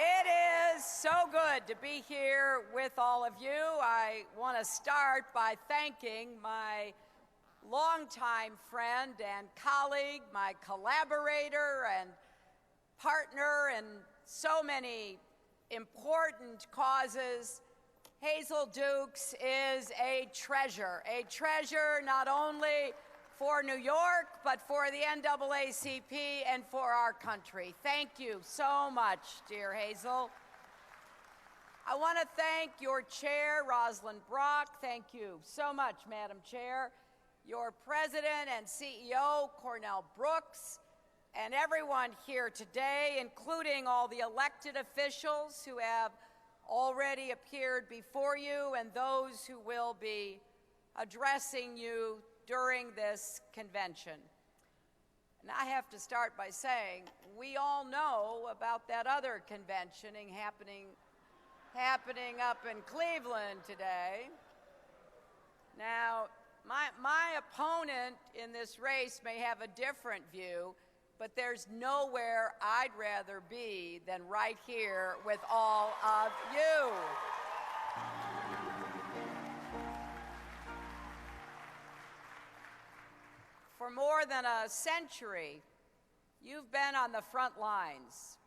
It is so good to be here with all of you. I want to start by thanking my longtime friend and colleague, my collaborator and partner in so many important causes. Hazel Dukes is a treasure not only for New York, but for the NAACP and for our country. Thank you so much, dear Hazel. I want to thank your chair, Rosalind Brock. Thank you so much, Madam Chair. Your president and CEO, Cornell Brooks, and everyone here today, including all the elected officials who have already appeared before you and those who will be addressing you during this convention. And I have to start by saying, we all know about that other conventioning happening up in Cleveland today. Now, my opponent in this race may have a different view, but there's nowhere I'd rather be than right here with all of you. For more than a century, you've been on the front lines,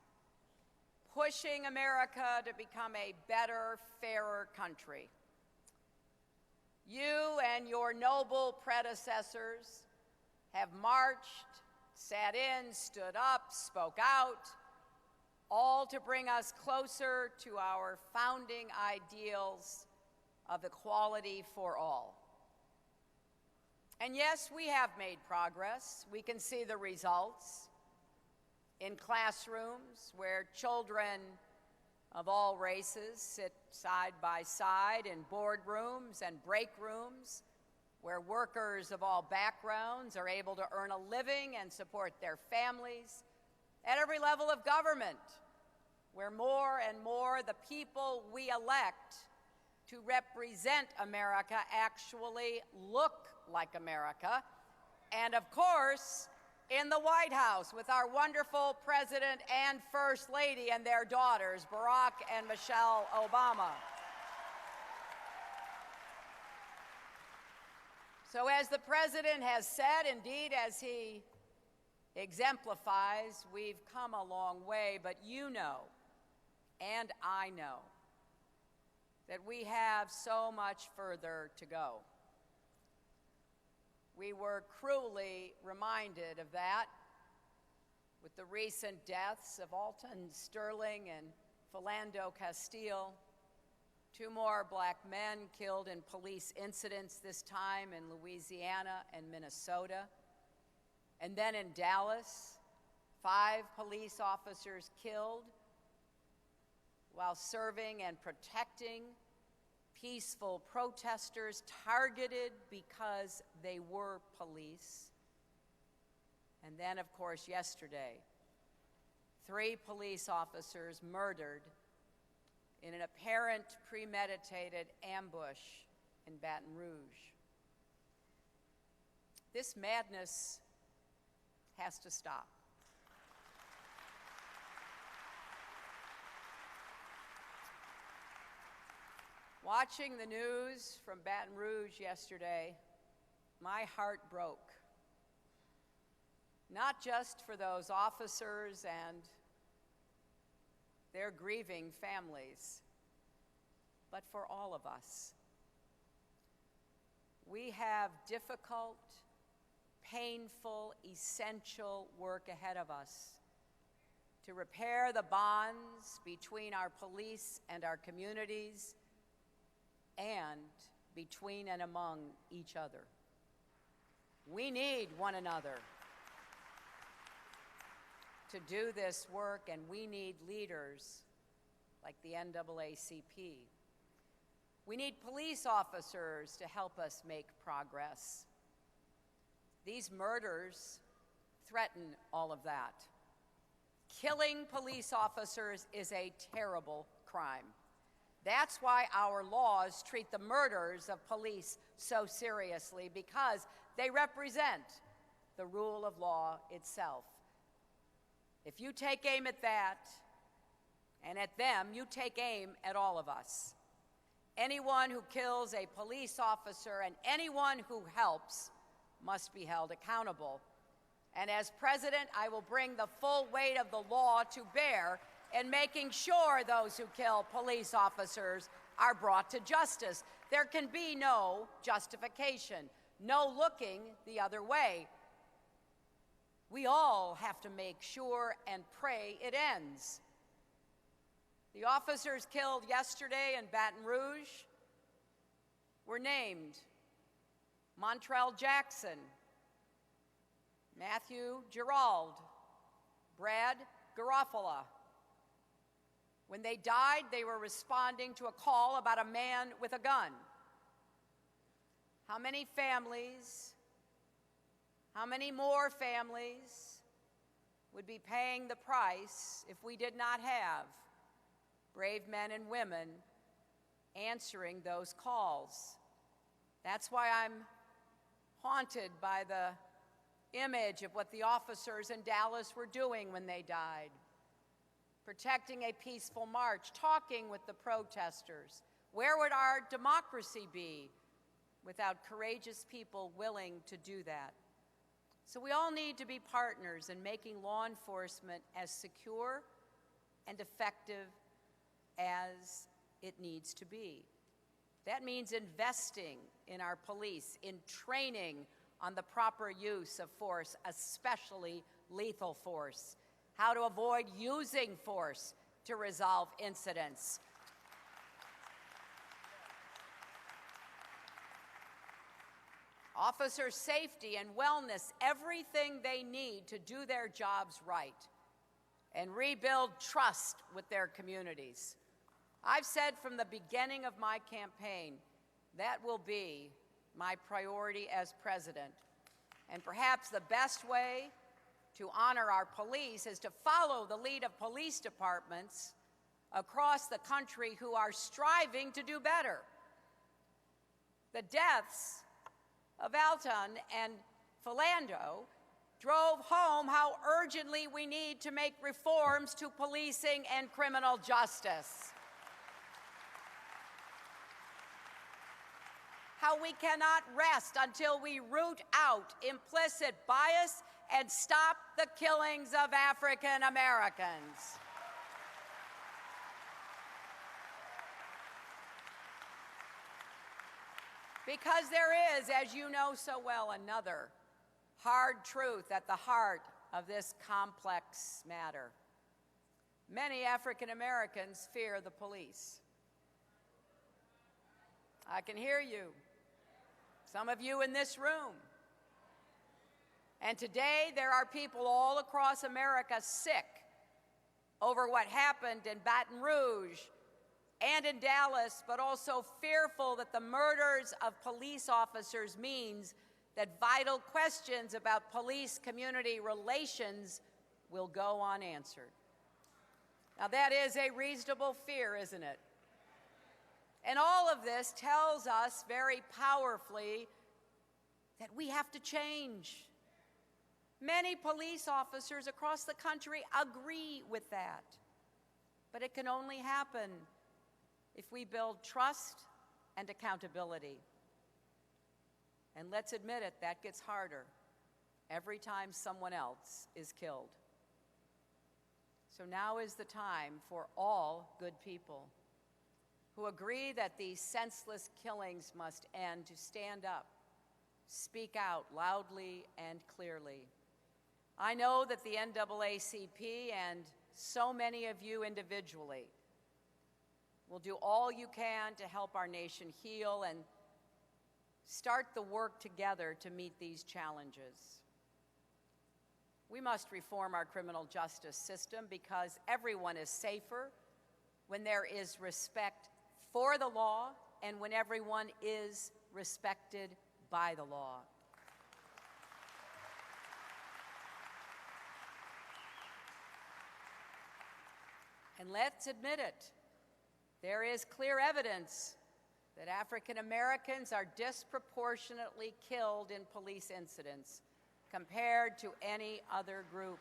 pushing America to become a better, fairer country. You and your noble predecessors have marched, sat in, stood up, spoke out, all to bring us closer to our founding ideals of equality for all. And yes, we have made progress. We can see the results in classrooms where children of all races sit side by side, in boardrooms and break rooms where workers of all backgrounds are able to earn a living and support their families, at every level of government, where more and more the people we elect to represent America actually look like America, and of course, in the White House with our wonderful President and First Lady and their daughters, Barack and Michelle Obama. So as the President has said, indeed as he exemplifies, we've come a long way, but you know, and I know, that we have so much further to go. We were cruelly reminded of that with the recent deaths of Alton, Sterling, and Philando, Castile, 2 more black men killed in police incidents, this time in Louisiana and Minnesota. And then in Dallas, 5 police officers killed while serving and protecting peaceful protesters targeted because they were police. And then, of course, yesterday, 3 police officers murdered in an apparent premeditated ambush in Baton Rouge. This madness has to stop. Watching the news from Baton Rouge yesterday, my heart broke. Not just for those officers and their grieving families, but for all of us. We have difficult, painful, essential work ahead of us to repair the bonds between our police and our communities, and between and among each other. We need one another to do this work, and we need leaders like the NAACP. We need police officers to help us make progress. These murders threaten all of that. Killing police officers is a terrible crime. That's why our laws treat the murders of police so seriously, because they represent the rule of law itself. If you take aim at that, and at them you take aim at all of us. Anyone who kills a police officer and anyone who helps must be held accountable. And as president, I will bring the full weight of the law to bear in making sure those who kill police officers are brought to justice. There can be no justification, no looking the other way. We all have to make sure and pray it ends. The officers killed yesterday in Baton Rouge were named Montrell Jackson, Matthew Gerald, Brad Garofalo. When they died, they were responding to a call about a man with a gun. How many families, how many more families would be paying the price if we did not have brave men and women answering those calls? That's why I'm haunted by the image of what the officers in Dallas were doing when they died. Protecting a peaceful march, talking with the protesters. Where would our democracy be without courageous people willing to do that? So we all need to be partners in making law enforcement as secure and effective as it needs to be. That means investing in our police, in training on the proper use of force, especially lethal force, how to avoid using force to resolve incidents. Officer safety and wellness, everything they need to do their jobs right and rebuild trust with their communities. I've said from the beginning of my campaign that will be my priority as president. And perhaps the best way to honor our police is to follow the lead of police departments across the country who are striving to do better. The deaths of Alton and Philando drove home how urgently we need to make reforms to policing and criminal justice. How we cannot rest until we root out implicit bias and stop the killings of African Americans. Because there is, as you know so well, another hard truth at the heart of this complex matter. Many African Americans fear the police. I can hear you, some of you in this room. And today there are people all across America sick over what happened in Baton Rouge and in Dallas, but also fearful that the murders of police officers means that vital questions about police-community relations will go unanswered. Now that is a reasonable fear, isn't it? And all of this tells us very powerfully that we have to change. Many police officers across the country agree with that. But it can only happen if we build trust and accountability. And let's admit it, that gets harder every time someone else is killed. So now is the time for all good people who agree that these senseless killings must end to stand up, speak out loudly and clearly. I know that the NAACP and so many of you individually will do all you can to help our nation heal and start the work together to meet these challenges. We must reform our criminal justice system because everyone is safer when there is respect for the law and when everyone is respected by the law. And let's admit it, there is clear evidence that African Americans are disproportionately killed in police incidents compared to any other group.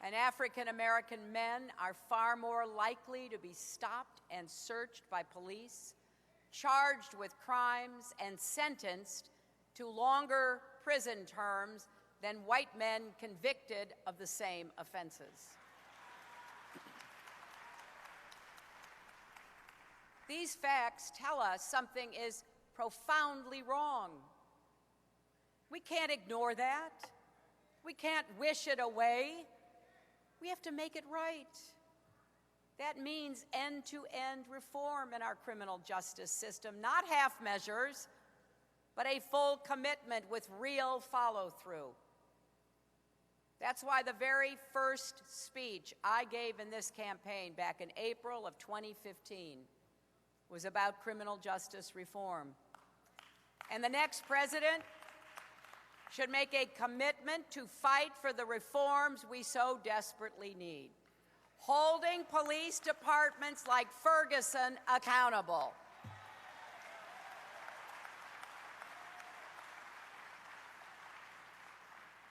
and African American men are far more likely to be stopped and searched by police, charged with crimes, and sentenced to longer prison terms than white men convicted of the same offenses. These facts tell us something is profoundly wrong. We can't ignore that. We can't wish it away. We have to make it right. That means end-to-end reform in our criminal justice system, not half measures, but a full commitment with real follow-through. That's why the very first speech I gave in this campaign back in April of 2015 was about criminal justice reform. And the next president should make a commitment to fight for the reforms we so desperately need, holding police departments like Ferguson accountable,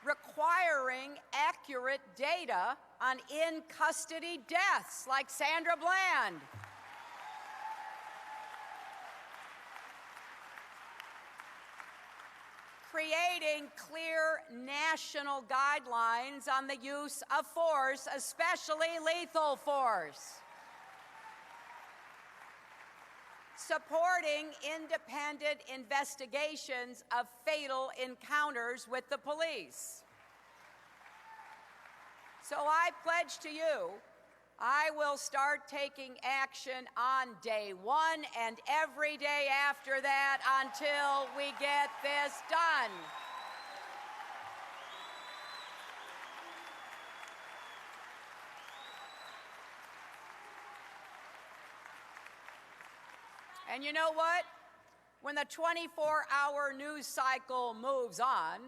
requiring accurate data on in-custody deaths like Sandra Bland, creating clear national guidelines on the use of force, especially lethal force, supporting independent investigations of fatal encounters with the police. So I pledge to you, I will start taking action on day one and every day after that until we get this done. And you know what? When the 24-hour news cycle moves on,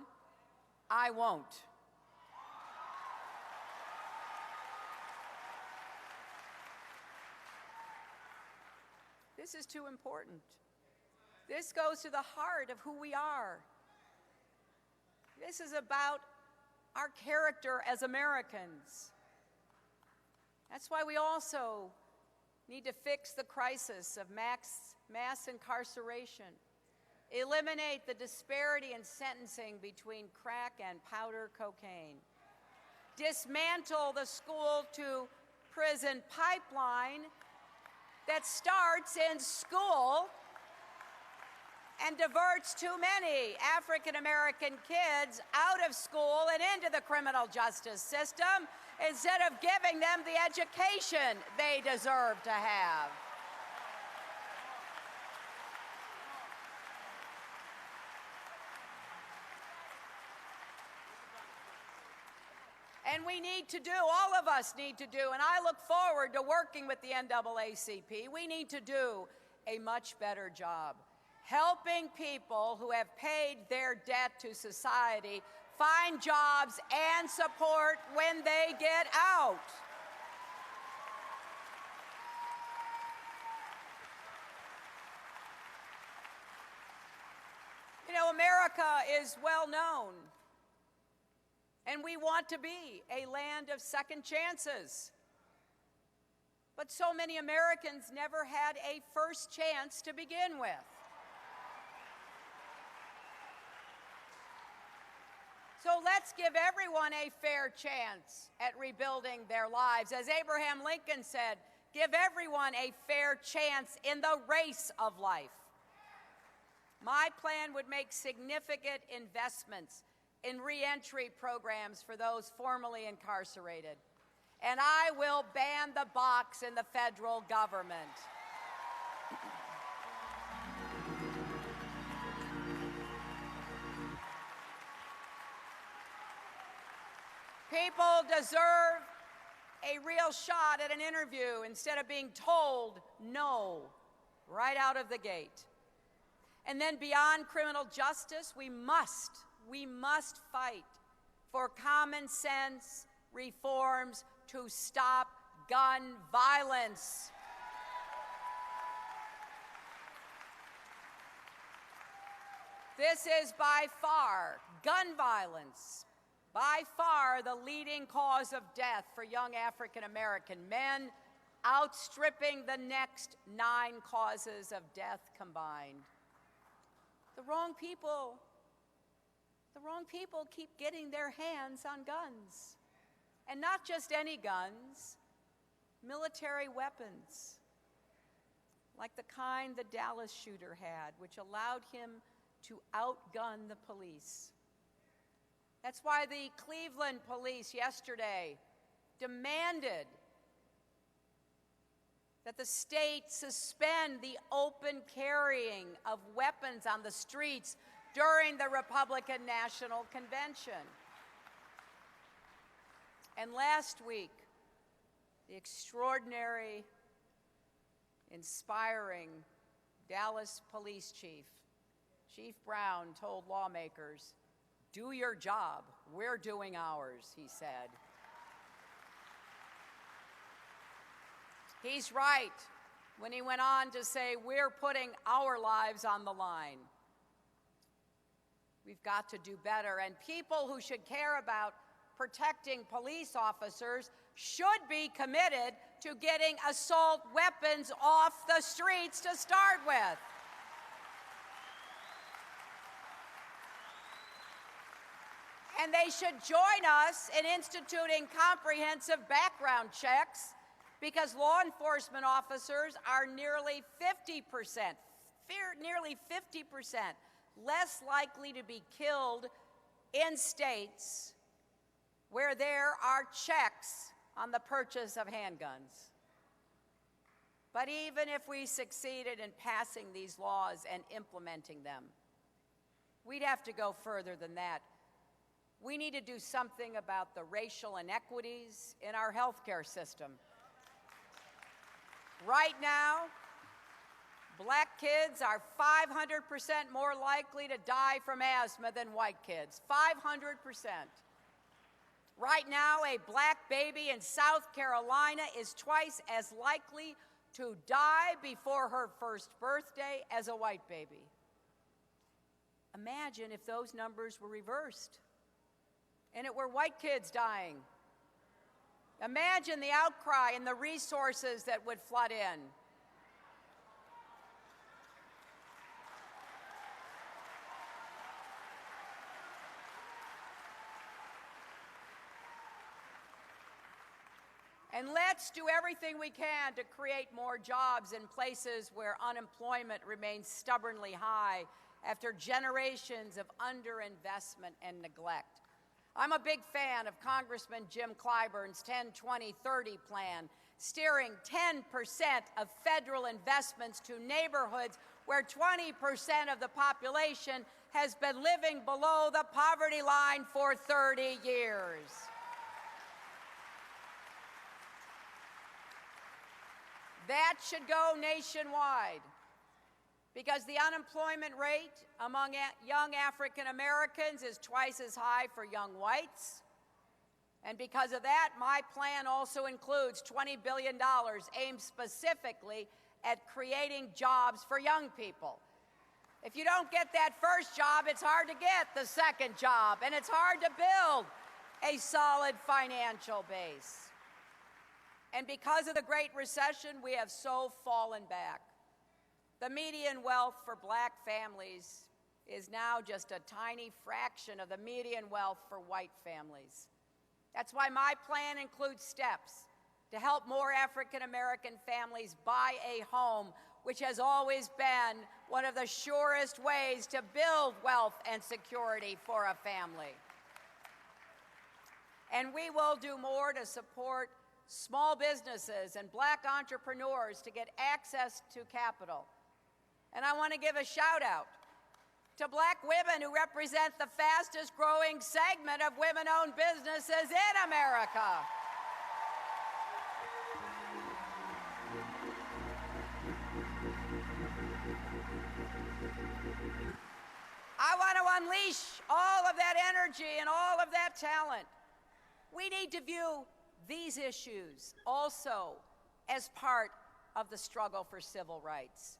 I won't. This is too important. This goes to the heart of who we are. This is about our character as Americans. That's why we also need to fix the crisis of mass incarceration, eliminate the disparity in sentencing between crack and powder cocaine, dismantle the school-to-prison pipeline that starts in school and diverts too many African American kids out of school and into the criminal justice system instead of giving them the education they deserve to have. And we need to do, all of us need to do, and I look forward to working with the NAACP, we need to do a much better job helping people who have paid their debt to society find jobs and support when they get out. You know, America is well known, and we want to be a land of second chances. But so many Americans never had a first chance to begin with. So let's give everyone a fair chance at rebuilding their lives. As Abraham Lincoln said, give everyone a fair chance in the race of life. My plan would make significant investments in reentry programs for those formerly incarcerated. And I will ban the box in the federal government. People deserve a real shot at an interview instead of being told no right out of the gate. And then beyond criminal justice, we must fight for common sense reforms to stop gun violence. This is by far, gun violence by far the leading cause of death for young African American men, outstripping the next 9 causes of death combined. The wrong people keep getting their hands on guns. And not just any guns, military weapons, like the kind the Dallas shooter had, which allowed him to outgun the police. That's why the Cleveland police yesterday demanded that the state suspend the open carrying of weapons on the streets during the Republican National Convention. And last week, the extraordinary, inspiring Dallas Police Chief, Chief Brown, told lawmakers, "Do your job, we're doing ours," he said. He's right when he went on to say, "We're putting our lives on the line." We've got to do better, and people who should care about protecting police officers should be committed to getting assault weapons off the streets to start with. And they should join us in instituting comprehensive background checks, because law enforcement officers are nearly 50% less likely to be killed in states where there are checks on the purchase of handguns. But even if we succeeded in passing these laws and implementing them, we'd have to go further than that. We need to do something about the racial inequities in our healthcare system. Right now, Black kids are 500% more likely to die from asthma than white kids, 500%. Right now, a Black baby in South Carolina is twice as likely to die before her first birthday as a white baby. Imagine if those numbers were reversed and it were white kids dying. Imagine the outcry and the resources that would flood in. And let's do everything we can to create more jobs in places where unemployment remains stubbornly high after generations of underinvestment and neglect. I'm a big fan of Congressman Jim Clyburn's 10-20-30 plan, steering 10% of federal investments to neighborhoods where 20% of the population has been living below the poverty line for 30 years. That should go nationwide, because the unemployment rate among young African Americans is twice as high for young whites. And because of that, my plan also includes $20 billion aimed specifically at creating jobs for young people. If you don't get that first job, it's hard to get the second job, and it's hard to build a solid financial base. And because of the Great Recession, we have so fallen back. The median wealth for Black families is now just a tiny fraction of the median wealth for white families. That's why my plan includes steps to help more African American families buy a home, which has always been one of the surest ways to build wealth and security for a family. And we will do more to support small businesses and Black entrepreneurs to get access to capital. And I want to give a shout out to Black women who represent the fastest growing segment of women-owned businesses in America. I want to unleash all of that energy and all of that talent. We need to view these issues also as part of the struggle for civil rights.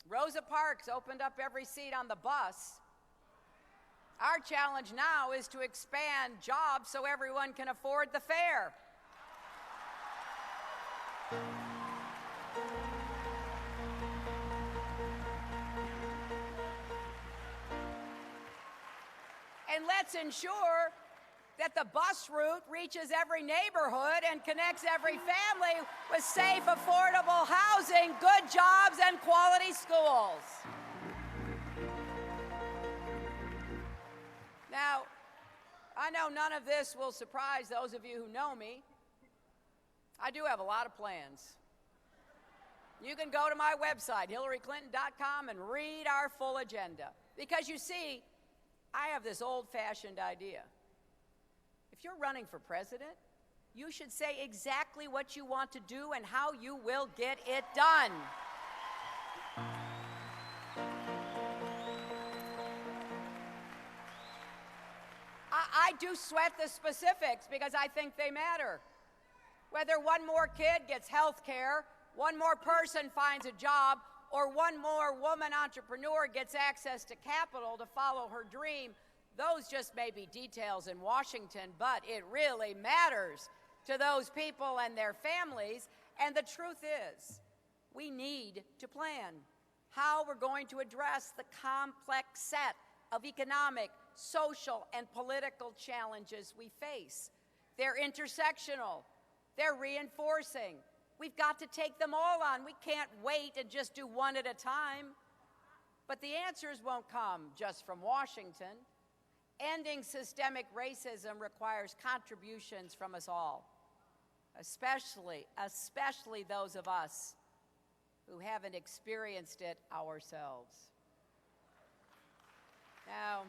Rosa Parks opened up every seat on the bus Our challenge now is to expand jobs so everyone can afford the fare. And let's ensure that the bus route reaches every neighborhood and connects every family with safe, affordable housing, good jobs, and quality schools. Now, I know none of this will surprise those of you who know me. I do have a lot of plans. You can go to my website, HillaryClinton.com, and read our full agenda. Because you see, I have this old-fashioned idea. If you're running for president, you should say exactly what you want to do and how you will get it done. I do sweat the specifics because I think they matter. Whether one more kid gets health care, one more person finds a job, or one more woman entrepreneur gets access to capital to follow her dream, those just may be details in Washington, but it really matters to those people and their families. And the truth is, we need to plan how we're going to address the complex set of economic, social, and political challenges we face. They're intersectional. They're reinforcing. We've got to take them all on. We can't wait and just do one at a time. But the answers won't come just from Washington. Ending systemic racism requires contributions from us all, especially those of us who haven't experienced it ourselves. Now,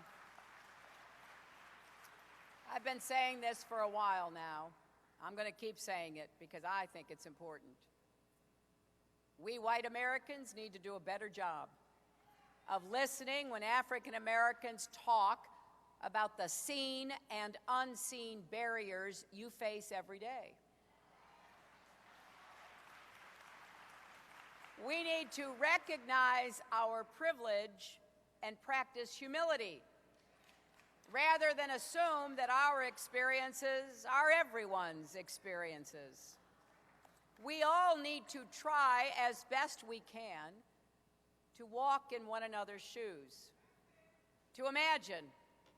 I've been saying this for a while now. I'm going to keep saying it because I think it's important. We white Americans need to do a better job of listening when African Americans talk about the seen and unseen barriers you face every day. We need to recognize our privilege and practice humility, rather than assume that our experiences are everyone's experiences. We all need to try as best we can to walk in one another's shoes, to imagine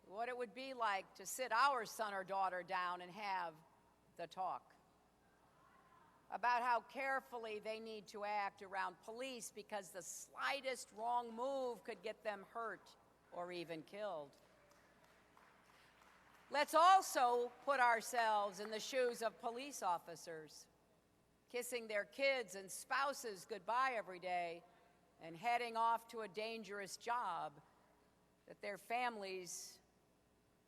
what it would be like to sit our son or daughter down and have the talk about how carefully they need to act around police because the slightest wrong move could get them hurt or even killed. Let's also put ourselves in the shoes of police officers, kissing their kids and spouses goodbye every day and heading off to a dangerous job that their families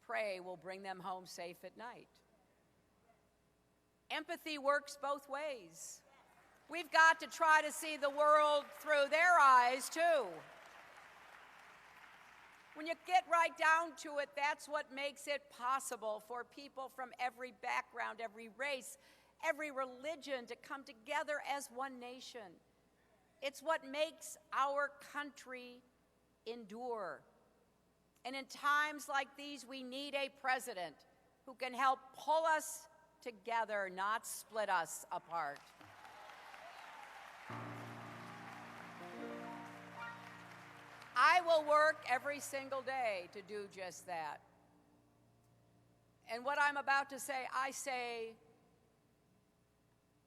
pray will bring them home safe at night. Empathy works both ways. We've got to try to see the world through their eyes, too. When you get right down to it, that's what makes it possible for people from every background, every race, every religion to come together as one nation. It's what makes our country endure. And in times like these, we need a president who can help pull us together, not split us apart. I will work every single day to do just that. And what I'm about to say, I say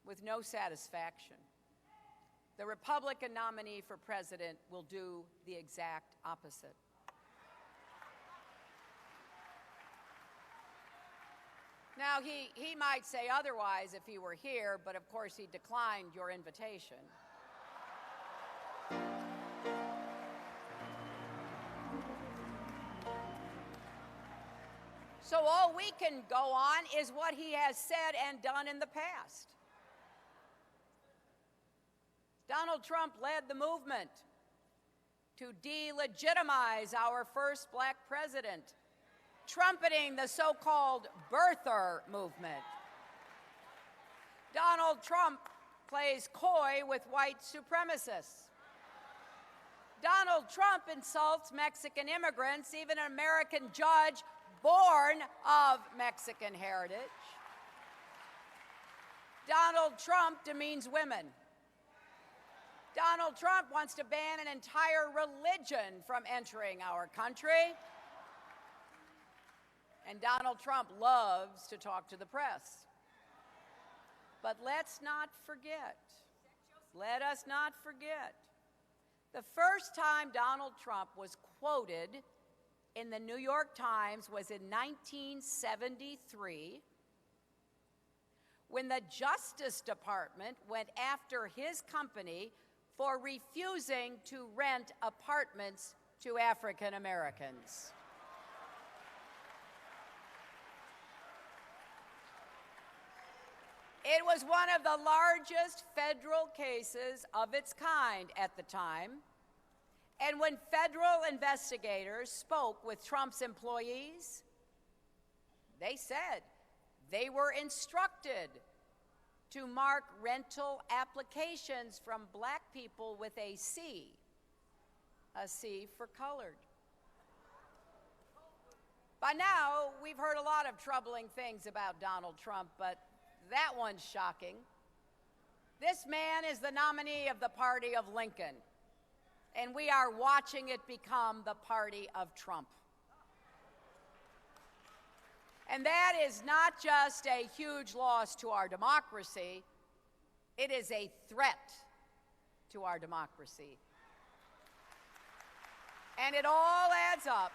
with no satisfaction. The Republican nominee for president will do the exact opposite. Now, he might say otherwise if he were here, but of course he declined your invitation. So all we can go on is what he has said and done in the past. Donald Trump led the movement to delegitimize our first black president, trumpeting the so-called birther movement. Donald Trump plays coy with white supremacists. Donald Trump insults Mexican immigrants, even an American judge born of Mexican heritage. Donald Trump demeans women. Donald Trump wants to ban an entire religion from entering our country. And Donald Trump loves to talk to the press. But let's not forget, let us not forget, the first time Donald Trump was quoted in the New York Times was in 1973, when the Justice Department went after his company for refusing to rent apartments to African Americans. It was one of the largest federal cases of its kind at the time, and when federal investigators spoke with Trump's employees, they said they were instructed to mark rental applications from black people with a C for colored. By now, we've heard a lot of troubling things about Donald Trump, but that one's shocking. This man is the nominee of the party of Lincoln, and we are watching it become the party of Trump. And that is not just a huge loss to our democracy, it is a threat to our democracy. And it all adds up.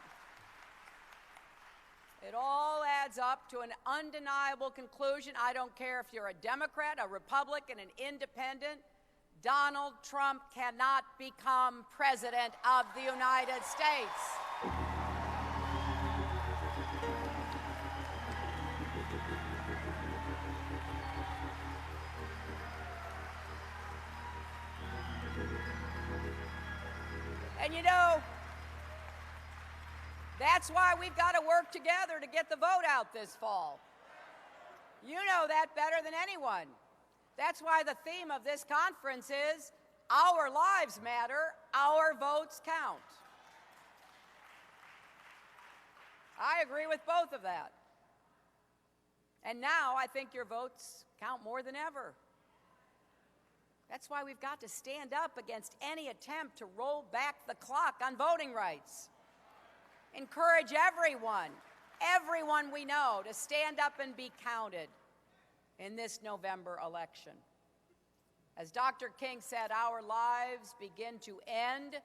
It all adds up to an undeniable conclusion. I don't care if you're a Democrat, a Republican, an independent, Donald Trump cannot become President of the United States. And you know, that's why we've got to work together to get the vote out this fall. You know that better than anyone. That's why the theme of this conference is Our Lives Matter, Our Votes Count. I agree with both of that. And now I think your votes count more than ever. That's why we've got to stand up against any attempt to roll back the clock on voting rights. Encourage everyone we know to stand up and be counted in this November election. As Dr. King said, our lives begin to end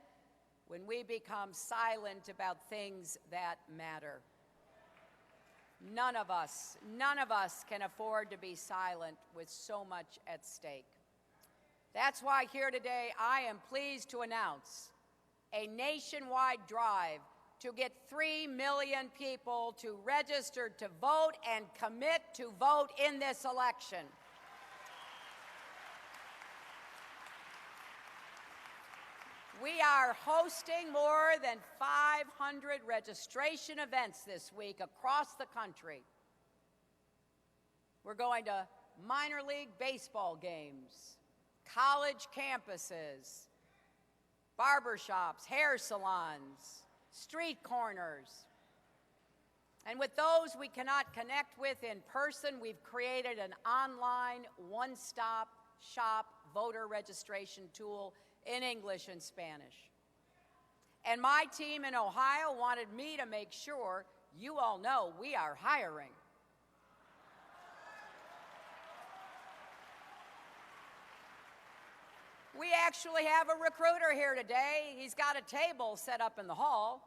when we become silent about things that matter. None of us can afford to be silent with so much at stake. That's why here today I am pleased to announce a nationwide drive to get 3 million people to register to vote and commit to vote in this election. We are hosting more than 500 registration events this week across the country. We're going to minor league baseball games, college campuses, barbershops, hair salons, street corners. And with those we cannot connect with in person, we've created an online one-stop shop voter registration tool in English and Spanish. And my team in Ohio wanted me to make sure you all know we are hiring. We actually have a recruiter here today. He's got a table set up in the hall.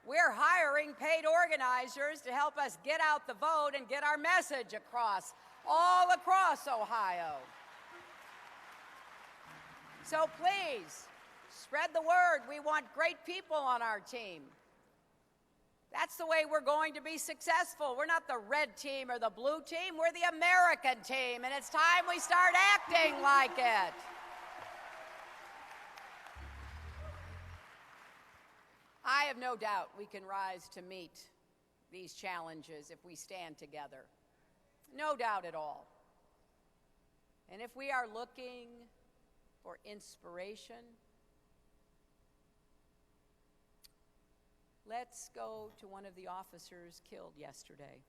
We're hiring paid organizers to help us get out the vote and get our message across, all across Ohio. So please, spread the word. We want great people on our team. That's the way we're going to be successful. We're not the red team or the blue team. We're the American team, and it's time we start acting like it. I have no doubt we can rise to meet these challenges if we stand together. No doubt at all. And if we are looking for inspiration, Let's go to one of the officers killed yesterday.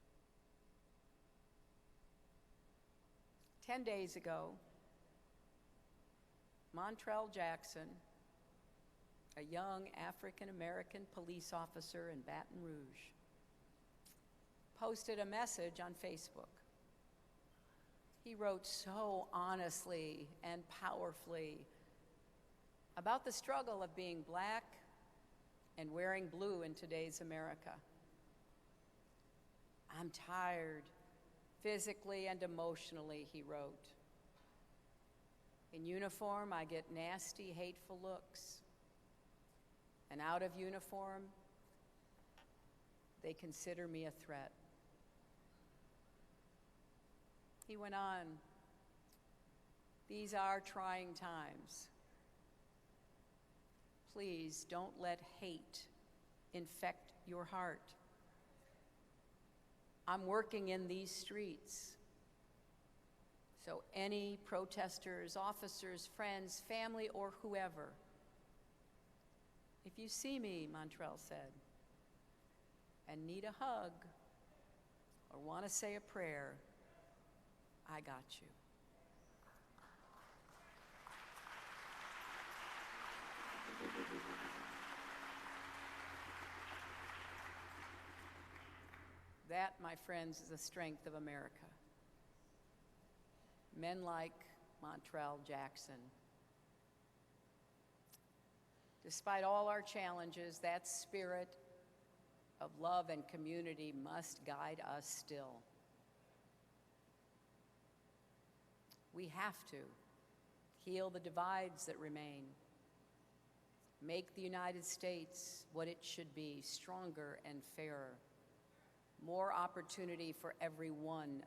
10 days ago, Montrell Jackson, a young African-American police officer in Baton Rouge, posted a message on Facebook. He wrote so honestly and powerfully about the struggle of being Black and wearing blue in today's America. I'm tired, physically and emotionally, he wrote. In uniform, I get nasty, hateful looks. And out of uniform, they consider me a threat. He went on, these are trying times. Please don't let hate infect your heart. I'm working in these streets. So any protesters, officers, friends, family, or whoever, if you see me, Montrell said, and need a hug or want to say a prayer, I got you. That, my friends, is the strength of America. Men like Montrell Jackson. Despite all our challenges, that spirit of love and community must guide us still. We have to heal the divides that remain, make the United States what it should be, stronger and fairer, more opportunity for every one